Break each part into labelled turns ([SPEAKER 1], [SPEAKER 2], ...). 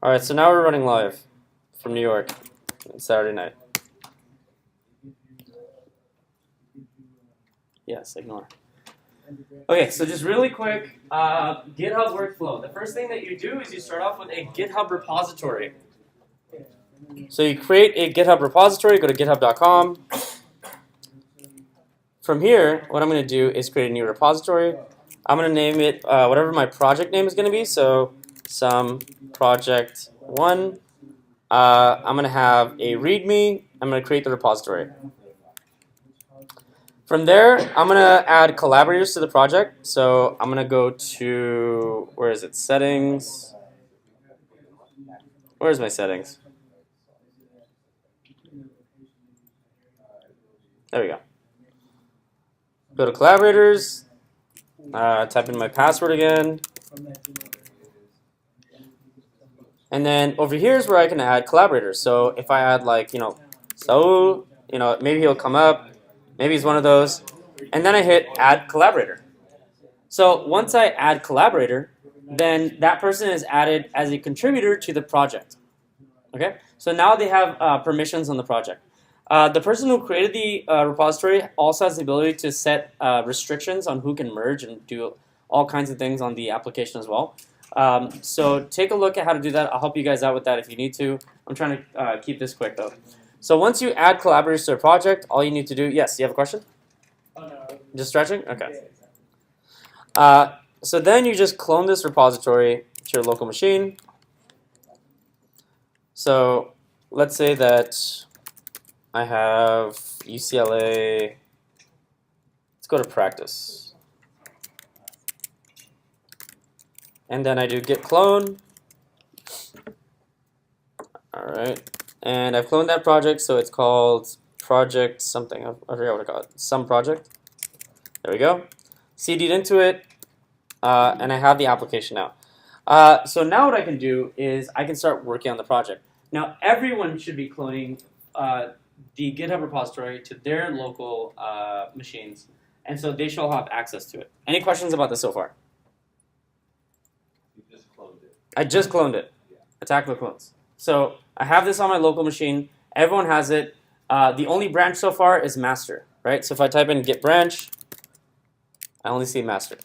[SPEAKER 1] Alright, so now we're running live from New York. It's Saturday night. Yes, ignore. Okay, so just really quick, GitHub workflow. The first thing that you do is you start off with a GitHub repository. So you create a GitHub repository, go to github.com. From here, what I'm going to do is create a new repository. I'm going to name it whatever my project name is going to be, so some project 1. I'm going to have a README. I'm going to create the repository. From there, I'm going to add collaborators to the project. So I'm going to go to, where is it, settings. Where's my settings? There we go. Go to collaborators, type in my password again. And then over here is where I can add collaborators. So if I add like, Saul, maybe he'll come up. Maybe he's one of those. And then I hit add collaborator. So once I add collaborator, then that person is added as a contributor to the project. Okay? So now they have permissions on the project. The person who created the repository also has the ability to set restrictions on who can merge and do all kinds of things on the application as well. So take a look at how to do that. I'll help you guys out with that if you need to. I'm trying to keep this quick though. So once you add collaborators to a project, all you need to do, yes, you have a question? Oh, no. Just stretching? Okay. So then you just clone this repository to your local machine. So let's say that I have UCLA, let's go to practice. And then I do git clone. All right. And I've cloned that project, so it's called project something. I forgot what I call it. Some project. There we go. CD'd into it, and I have the application now. So now what I can do is I can start working on the project. Now everyone should be cloning the GitHub repository to their local machines, and so they shall have access to it. Any questions about this so far?
[SPEAKER 2] You just cloned it.
[SPEAKER 1] I just cloned it.
[SPEAKER 2] Yeah.
[SPEAKER 1] Attack the clones. So I have this on my local machine. Everyone has it. The only branch so far is master, right? So if I type in git branch, I only see master.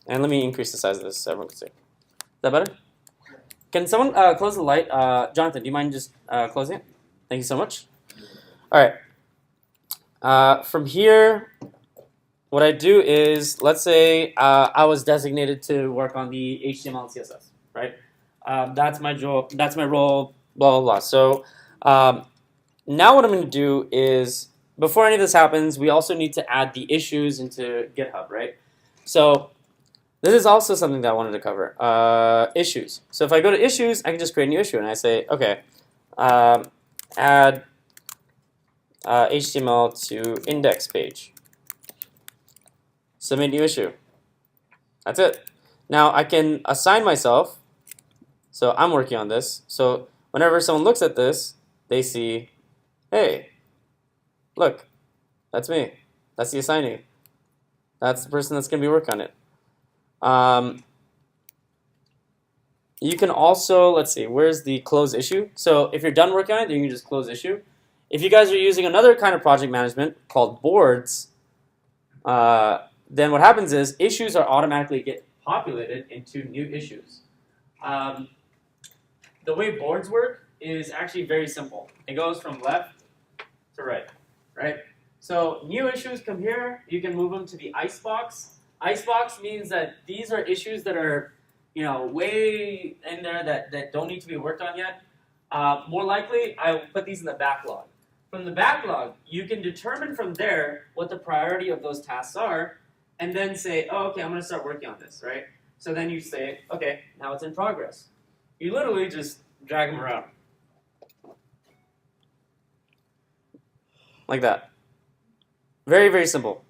[SPEAKER 1] And let me increase the size of this so everyone can see. Is that better? Can someone close the light? Jonathan, do you mind just closing it? Thank you so much. All right. From here, what I do is, let's say I was designated to work on the HTML and CSS, right? That's my job. That's my role. Blah blah blah. So now what I'm going to do is, before any of this happens, we also need to add the issues into GitHub, right? So this is also something that I wanted to cover. Issues. So if I go to issues, I can just create a new issue, and I say, okay, add HTML to index page. Submit new issue. That's it. Now I can assign myself. So I'm working on this. So whenever someone looks at this, they see, hey, look, that's me. That's the assignee. That's the person that's going to be working on it. You can also, let's see, where's the close issue? So if you're done working on it, then you can just close issue. If you guys are using another kind of project management called boards, then what happens is issues are automatically get populated into new issues. The way boards work is actually very simple. It goes from left to right? So new issues come here. You can move them to the icebox. Icebox means that these are issues that are, way in there that don't need to be worked on yet. More likely, I will put these in the backlog. From the backlog, you can determine from there what the priority of those tasks are, and then say, oh, okay, I'm going to start working on this, right? So then you say, okay, now it's in progress. You literally just drag them around. Like that. Very, very simple.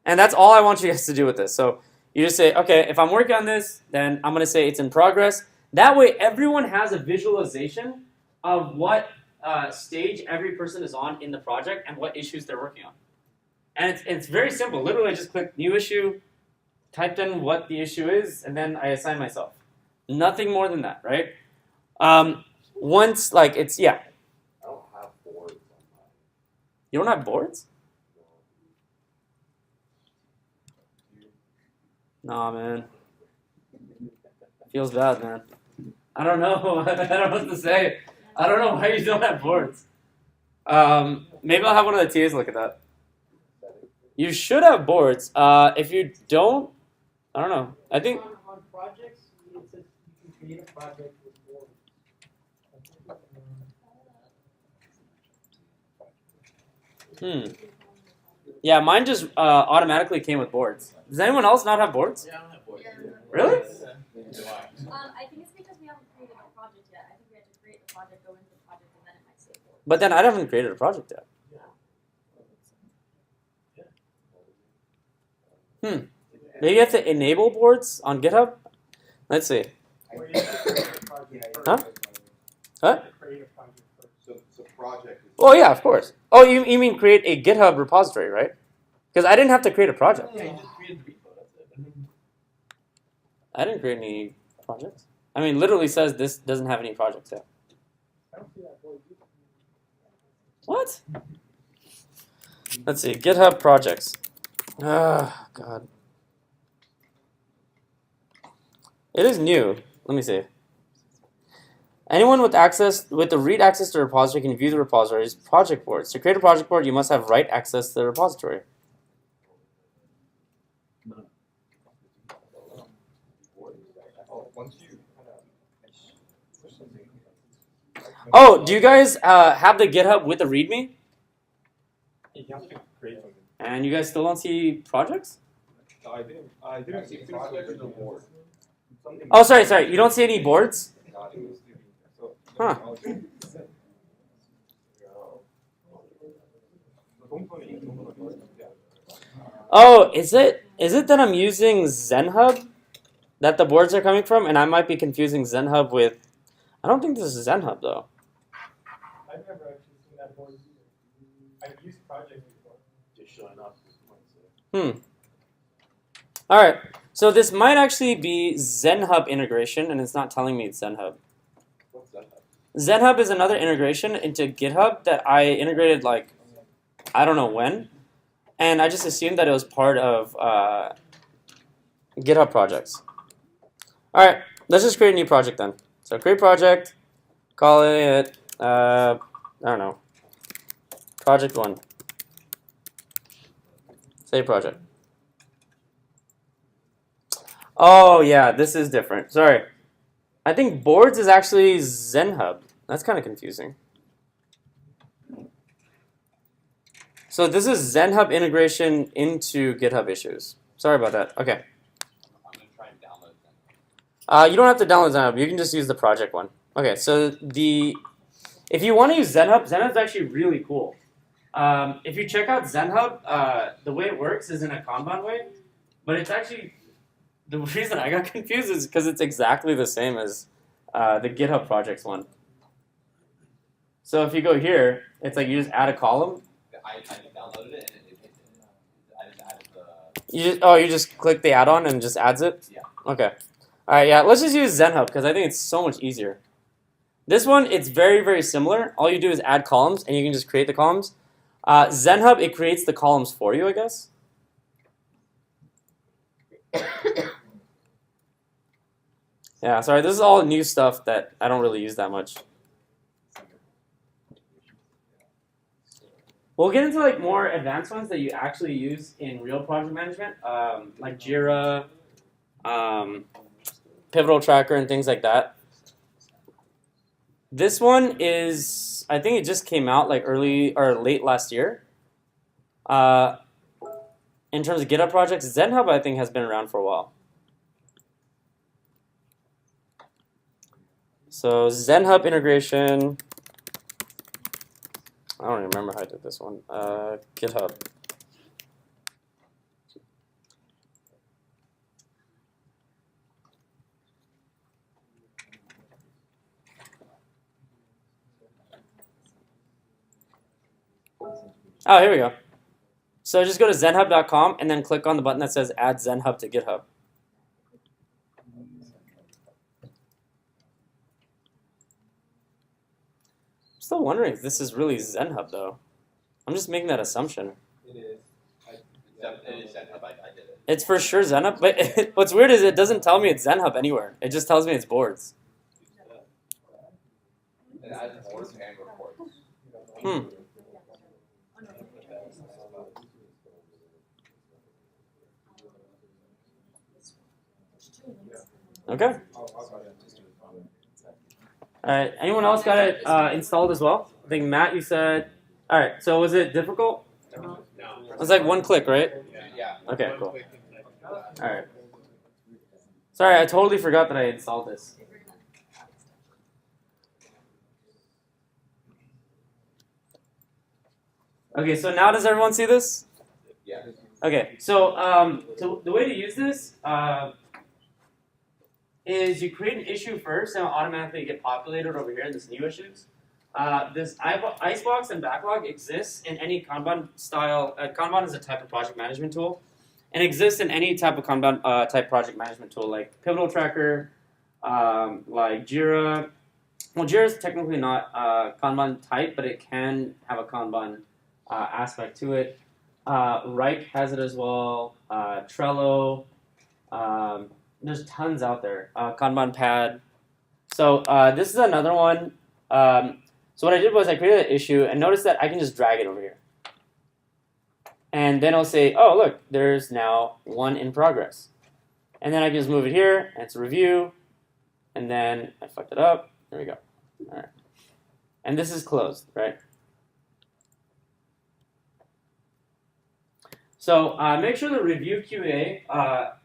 [SPEAKER 1] And that's all I want you guys to do with this. So you just say, okay, if I'm working on this, then I'm going to say it's in progress. That way, everyone has a visualization of what stage every person is on in the project and what issues they're working on. And it's very simple. Literally, I just click new issue, typed in what the issue is, and then I assign myself. Nothing more than that, right? once like it's
[SPEAKER 2] I don't have boards on my.
[SPEAKER 1] You don't have boards? Nah, man. Feels bad, man. I don't know. I don't know what to say. I don't know why you don't have boards. Maybe I'll have one of the TAs look at that. You should have boards. If you don't, I don't know. I think.
[SPEAKER 3] On projects, it says you can create a project with boards.
[SPEAKER 1] Yeah, mine just automatically came with boards. Does anyone else not have boards?
[SPEAKER 4] Yeah, I don't have boards.
[SPEAKER 1] Really?
[SPEAKER 5] I think it's because we haven't created a project yet. I think we have to create the project, go into the project, and then it might say board.
[SPEAKER 1] But then I haven't created a project yet. Maybe you have to enable boards on GitHub? Let's see. Huh? What?
[SPEAKER 2] So project.
[SPEAKER 1] Oh yeah, of course. Oh, you mean create a GitHub repository, right? Because I didn't have to create a project.
[SPEAKER 4] Yeah, you just created the repo, that's it.
[SPEAKER 1] I didn't create any projects. I mean, literally says this doesn't have any projects yet. What? Let's see, GitHub projects. Ah, God. It is new. Let me see. Anyone with the read access to the repository can view the repository's project boards. To create a project board, you must have write access to the repository. Oh, do you guys have the GitHub with the README? And you guys still don't see projects?
[SPEAKER 2] I didn't see project or board.
[SPEAKER 1] Oh, sorry. You don't see any boards? Huh. Oh, is it that I'm using ZenHub that the boards are coming from, and I might be confusing ZenHub with. I don't think this is ZenHub though.
[SPEAKER 3] I've never actually seen that board either. I've used projects before.
[SPEAKER 4] Just showing up.
[SPEAKER 1] All right. So this might actually be ZenHub integration, and it's not telling me it's ZenHub.
[SPEAKER 2] What's that?
[SPEAKER 1] ZenHub is another integration into GitHub that I integrated like I don't know when, and I just assumed that it was part of GitHub projects. All right, let's just create a new project then. So create project, call it I don't know, project 1. Save project. Oh yeah, this is different. Sorry. I think boards is actually ZenHub. That's kind of confusing. So this is ZenHub integration into GitHub issues. Sorry about that. Okay.
[SPEAKER 4] I'm going to try and download them.
[SPEAKER 1] You don't have to download ZenHub. You can just use the project one. Okay, so if you want to use ZenHub, ZenHub's actually really cool. If you check out ZenHub, the way it works is in a Kanban way, but it's actually, the reason I got confused is because it's exactly the same as the GitHub projects one. So if you go here, it's like you just add a column.
[SPEAKER 4] I downloaded it and I just added the...
[SPEAKER 1] You just click the add-on and just adds it?
[SPEAKER 4] Yeah.
[SPEAKER 1] Okay. All right, yeah, let's just use ZenHub because I think it's so much easier. This one, it's very, very similar. All you do is add columns and you can just create the columns. ZenHub, it creates the columns for you, I guess. Yeah, sorry, this is all new stuff that I don't really use that much. We'll get into like more advanced ones that you actually use in real project management, like Jira, Pivotal Tracker, and things like that. This one is, I think it just came out like early or late last year. In terms of GitHub projects, ZenHub I think has been around for a while. So ZenHub integration. I don't even remember how I did this one. GitHub. Oh, here we go. So just go to zenhub.com and then click on the button that says Add ZenHub to GitHub. still wondering if this is really ZenHub though. I'm just making that assumption.
[SPEAKER 2] It is.
[SPEAKER 4] It is ZenHub. I did it.
[SPEAKER 1] It's for sure ZenHub, but what's weird is it doesn't tell me it's ZenHub anywhere. It just tells me it's boards.
[SPEAKER 4] It adds boards and reports.
[SPEAKER 1] Hmm. Okay. Alright, anyone else got it installed as well? I think Matt, you said. Alright, so was it difficult?
[SPEAKER 2] No.
[SPEAKER 1] It was like one click, right?
[SPEAKER 4] Yeah.
[SPEAKER 1] Okay, cool. Alright. Sorry, I totally forgot that I installed this. Okay, so now does everyone see this?
[SPEAKER 4] Yeah.
[SPEAKER 1] Okay, so the way to use this is you create an issue first and it'll automatically get populated over here in this new issues. This icebox and backlog exists in any Kanban style. Kanban is a type of project management tool and exists in any type of Kanban type project management tool like Pivotal Tracker, like Jira. Well, Jira is technically not Kanban type, but it can have a Kanban aspect to it. Rike has it as well. Trello. There's tons out there. Kanban Pad. So this is another one. So what I did was I created an issue and notice that I can just drag it over here. And then I'll say, oh, look, there's now one in progress. And then I can just move it here, and it's review. And then I fucked it up. There we go. All right. And this is closed, right? So make sure the review QA,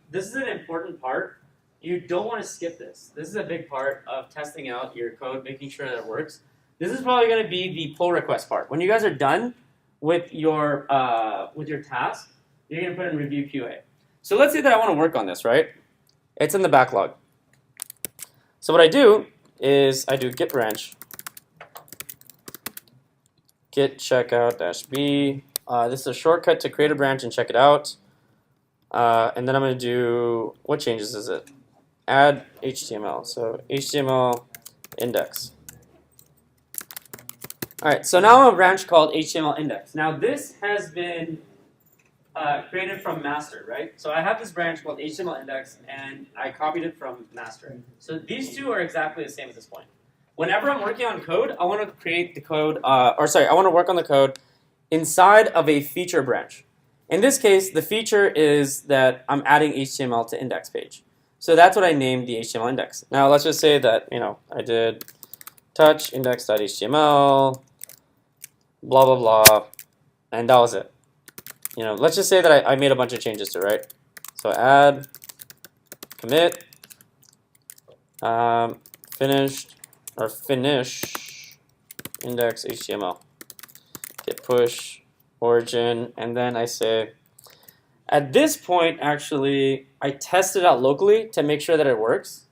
[SPEAKER 1] this is an important part. You don't want to skip this. This is a big part of testing out your code, making sure that it works. This is probably going to be the pull request part. When you guys are done with your task, you're going to put in review QA. So let's say that I want to work on this, right? It's in the backlog. So what I do is I do git branch, git checkout -b. This is a shortcut to create a branch and check it out. And then I'm going to do, what changes is it? Add HTML. So HTML index. All right, so now I have a branch called HTML index. Now this has been created from master, right? So I have this branch called HTML index, and I copied it from master. So these two are exactly the same at this point. Whenever I'm working on code, I want to create the code, I want to work on the code inside of a feature branch. In this case, the feature is that I'm adding HTML to index page. So that's what I named the HTML index. Now let's just say that, I did touch index.html, blah, blah, blah, and that was it. Let's just say that I made a bunch of changes to it, right? So add, commit, finish index HTML, git push, origin, and then I say, at this point, actually, I test it out locally to make sure that it works.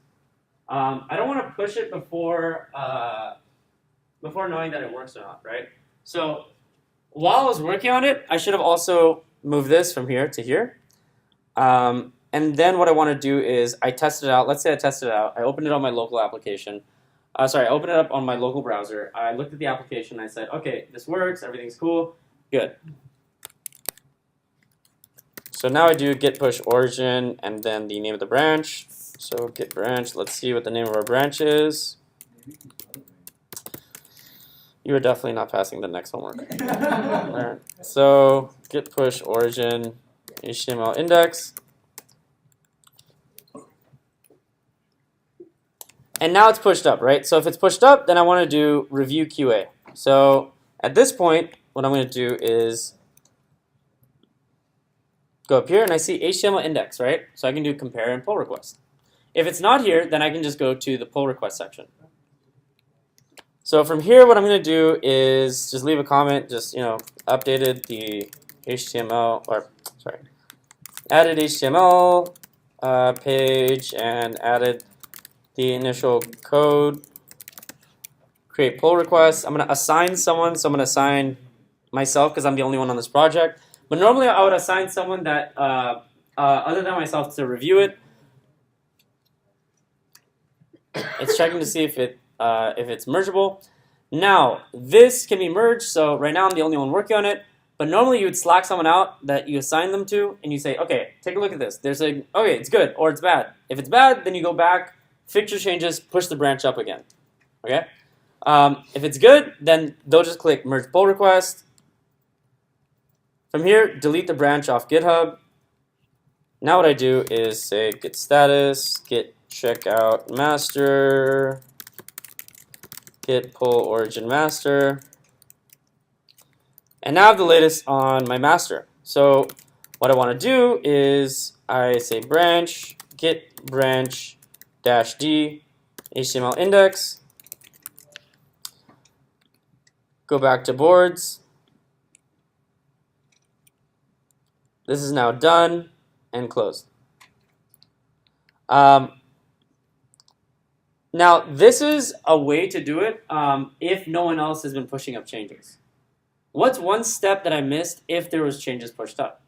[SPEAKER 1] I don't want to push it before knowing that it works or not, right? So while I was working on it, I should have also moved this from here to here. And then what I want to do is I test it out. Let's say I tested it out. I opened it on my local application. I opened it up on my local browser. I looked at the application. I said, okay, this works. Everything's cool. Good. So now I do git push origin and then the name of the branch. So git branch. Let's see what the name of our branch is. You are definitely not passing the next homework. Right. So git push origin HTML index. And now it's pushed up, right? So if it's pushed up, then I want to do review QA. So at this point, what I'm going to do is go up here and I see HTML index, right? So I can do compare and pull request. If it's not here, then I can just go to the pull request section. So from here, what I'm going to do is just leave a comment, just, updated the HTML, added HTML page and added the initial code, create pull request. I'm going to assign someone, so I'm going to assign myself because I'm the only one on this project. But normally I would assign someone that, other than myself, to review it. It's checking to see if it's mergeable. Now, this can be merged, so right now I'm the only one working on it, but normally you would Slack someone out that you assign them to, and you say, okay, take a look at this. There's a, okay, it's good, or it's bad. If it's bad, then you go back, fix your changes, push the branch up again, okay? If it's good, then they'll just click merge pull request. From here, delete the branch off GitHub. Now what I do is say git status, git checkout master, git pull origin master. And now I have the latest on my master. So what I want to do is I say branch, git branch -d, HTML index, go back to boards. This is now done and closed. Now this is a way to do it if no one else has been pushing up changes. What's one step that I missed if there was changes pushed up?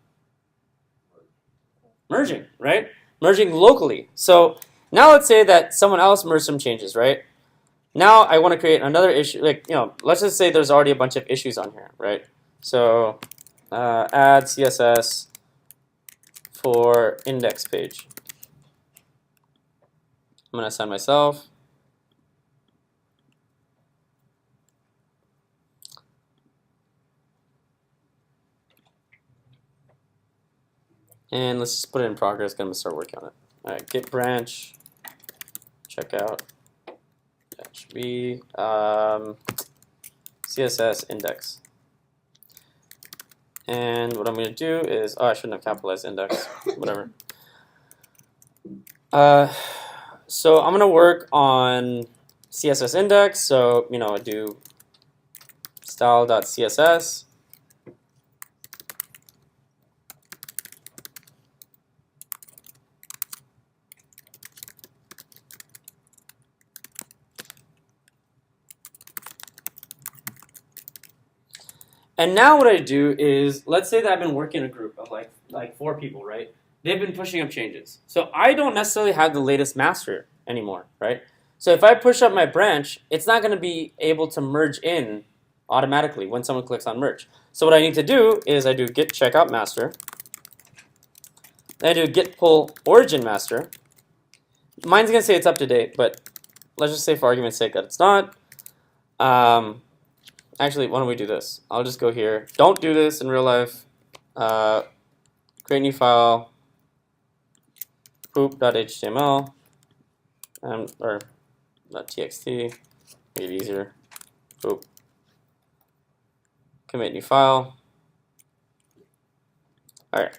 [SPEAKER 1] Merging, right? Merging locally. So now let's say that someone else merged some changes, right? Now I want to create another issue, like, let's just say there's already a bunch of issues on here, right? So add CSS for index page. I'm going to assign myself. And let's just put it in progress. I'm going to start working on it. All right, git branch, checkout, that should be CSS index. And what I'm going to do is, I shouldn't have capitalized index, whatever. So I'm going to work on CSS index. So, I do style.css. And now what I do is, let's say that I've been working in a group of like 4 people, right? They've been pushing up changes. So I don't necessarily have the latest master anymore, right? So if I push up my branch, it's not going to be able to merge in automatically when someone clicks on merge. So what I need to do is I do git checkout master. Then I do git pull origin master. Mine's going to say it's up to date, but let's just say for argument's sake that it's not. Actually, why don't we do this? I'll just go here. Don't do this in real life. Create new file, poop.html, or .txt, make it easier. Poop. Commit new file. All right.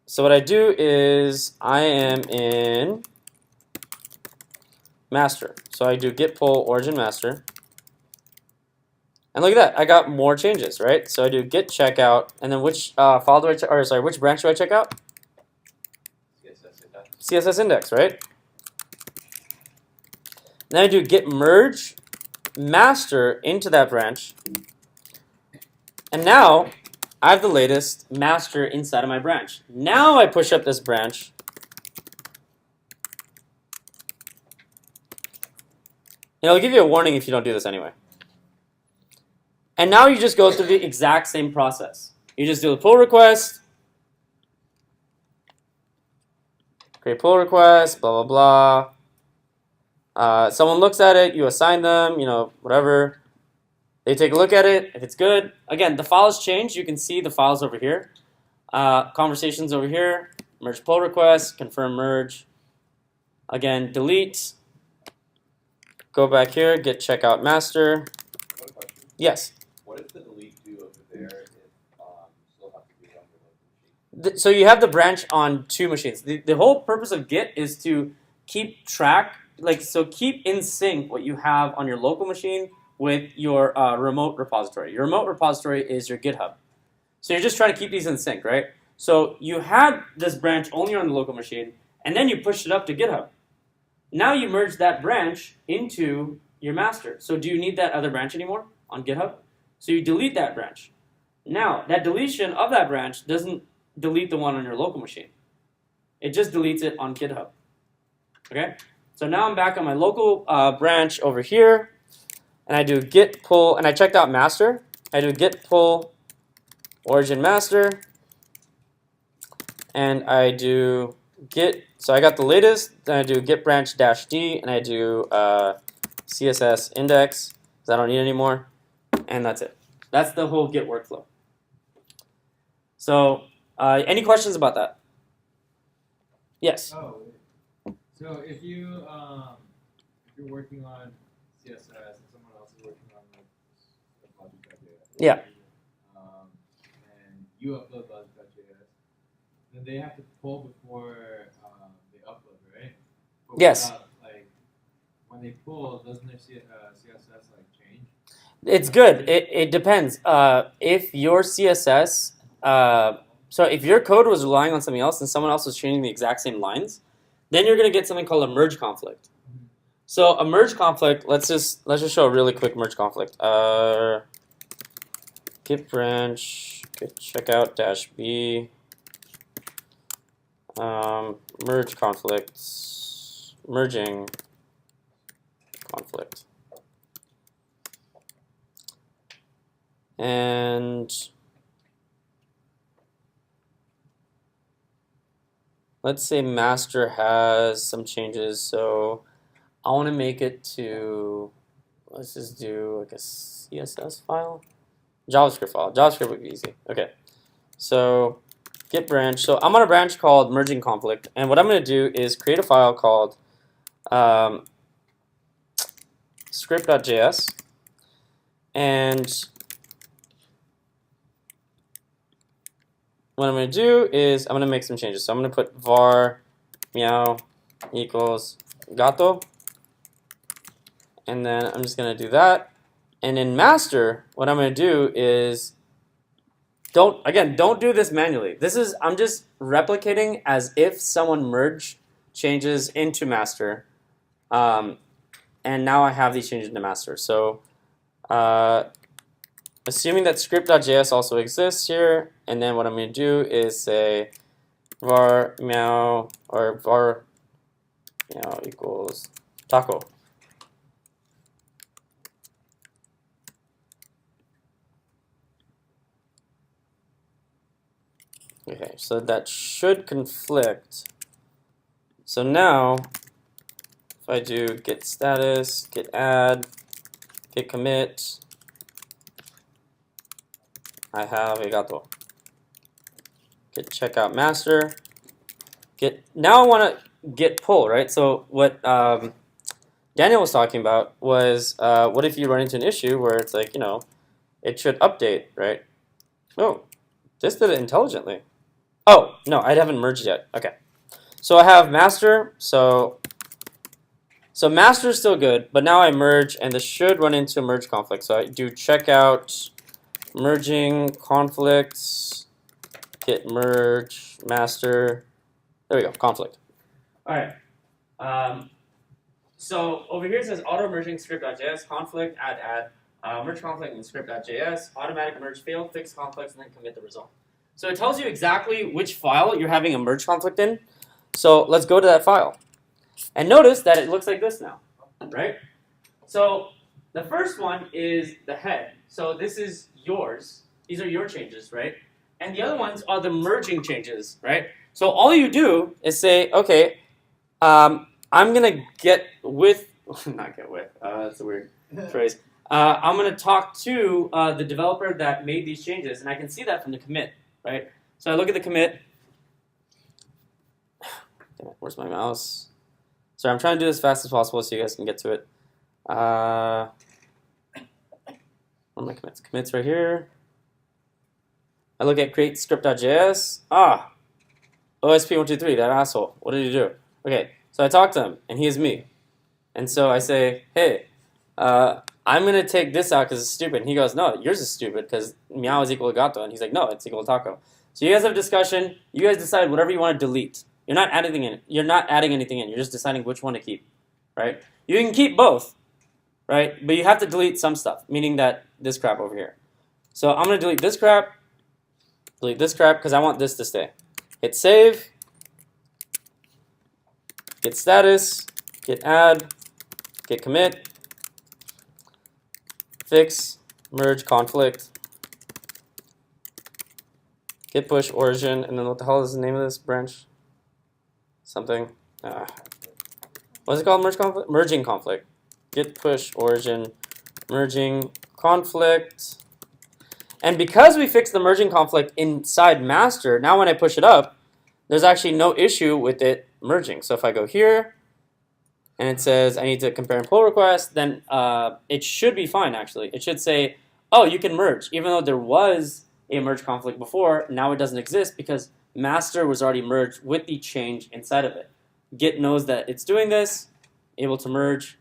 [SPEAKER 1] So what I do is I am in master. So I do git pull origin master. And look at that, I got more changes, right? So I do git checkout, and then which file do I check, or sorry, which branch do I check out? CSS index, right? Then I do git merge master into that branch, and now I have the latest master inside of my branch. Now I push up this branch, and it'll give you a warning if you don't do this anyway. And now you just go through the exact same process. You just do the pull request, create pull request, blah, blah, blah. Someone looks at it, you assign them, whatever. They take a look at it. If it's good, again, the files change. You can see the files over here. Conversations over here, merge pull request, confirm merge. Again, delete. Go back here, git checkout master.
[SPEAKER 2] One question.
[SPEAKER 1] Yes.
[SPEAKER 2] What does the delete do over there if you still have to do it on your local machine?
[SPEAKER 1] So you have the branch on 2 machines. The whole purpose of Git is to keep track, keep in sync what you have on your local machine with your remote repository. Your remote repository is your GitHub. So you're just trying to keep these in sync, right? So you had this branch only on the local machine, and then you pushed it up to GitHub. Now you merge that branch into your master. So do you need that other branch anymore on GitHub? So you delete that branch. Now, that deletion of that branch doesn't delete the one on your local machine. It just deletes it on GitHub. Okay? So now I'm back on my local branch over here, and I do git pull, and I checked out master. I do git pull origin master, and I do git. So I got the latest. Then I do git branch dash d, and I do CSS index because I don't need it anymore, and that's it. That's the whole git workflow. So any questions about that? Yes.
[SPEAKER 6] Oh, so if you're working on CSS and someone else is working on like the logic.js,
[SPEAKER 1] Yeah.
[SPEAKER 6] And you upload logic.js, then they have to pull before they upload, right? But
[SPEAKER 1] Yes.
[SPEAKER 6] without, like when they pull, doesn't their CSS like change?
[SPEAKER 1] It's good. It depends. If your CSS, so if your code was relying on something else and someone else was changing the exact same lines, then you're gonna get something called a merge conflict. So a merge conflict, let's just show a really quick merge conflict. Git branch, git checkout dash b, merge conflicts, merging conflict. And let's say master has some changes, so I want to make it to, let's just do like a CSS file, JavaScript file. JavaScript would be easy. Okay, so git branch. So I'm on a branch called merging conflict, and what I'm going to do is create a file called script.js, and what I'm going to do is I'm going to make some changes. So I'm going to put var meow equals gato, and then I'm just going to do that. And in master, what I'm going to do is don't do this manually. I'm just replicating as if someone merged changes into master, and now I have these changes into master. So assuming that script.js also exists here, and then what I'm going to do is say var meow or var meow equals taco. Okay, so that should conflict. So now, if I do git status, git add, git commit, I have a gato. Git checkout master. Now I want to git pull, right? So what Daniel was talking about was what if you run into an issue where it's like, it should update, right? Oh, this did it intelligently. Oh, no, I haven't merged yet. Okay. So I have master, so master is still good, but now I merge, and this should run into a merge conflict. So I do checkout merging conflicts, git merge master. There we go, conflict. All right. So over here it says auto merging script.js conflict add merge conflict in script.js automatic merge failed fix conflicts and then commit the result. So it tells you exactly which file you're having a merge conflict in. So let's go to that file. And notice that it looks like this now, right? So the first one is the head. So this is yours. These are your changes, right? And the other ones are the merging changes, right? So all you do is say, okay, I'm going to get with, not get with, that's a weird phrase. I'm going to talk to the developer that made these changes, and I can see that from the commit, right? So I look at the commit. Damn it, where's my mouse? Sorry, I'm trying to do this as fast as possible so you guys can get to it. Where are my commits? Commits right here. I look at create script.js. OSP123, that asshole. What did he do? Okay, so I talk to him, and he is me. And so I say, hey, I'm going to take this out because it's stupid. And he goes, no, yours is stupid because meow is equal to gato. And he's like, no, it's equal to taco. So you guys have a discussion. You guys decide whatever you want to delete. You're not adding in. You're not adding anything in. You're just deciding which one to keep, right? You can keep both, right? But you have to delete some stuff, meaning that this crap over here. So I'm going to delete this crap because I want this to stay. Hit save. Git status. git add, git commit, fix, merge conflict, git push origin, and then what the hell is the name of this branch? Something. What's it called? Merge conflict? Merging conflict. Git push origin merging conflict. And because we fixed the merging conflict inside master, now when I push it up, there's actually no issue with it merging. So if I go here and it says I need to compare and pull request, then it should be fine actually. It should say, oh, you can merge. Even though there was a merge conflict before, now it doesn't exist because master was already merged with the change inside of it. Git knows that it's doing this, able to merge,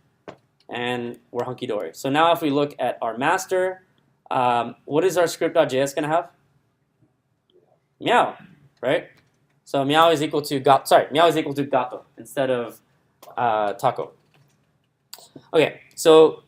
[SPEAKER 1] and we're hunky-dory. So now if we look at our master, what is our script.js going to have? Meow, right? So meow is equal to meow is equal to gato instead of taco. Okay, so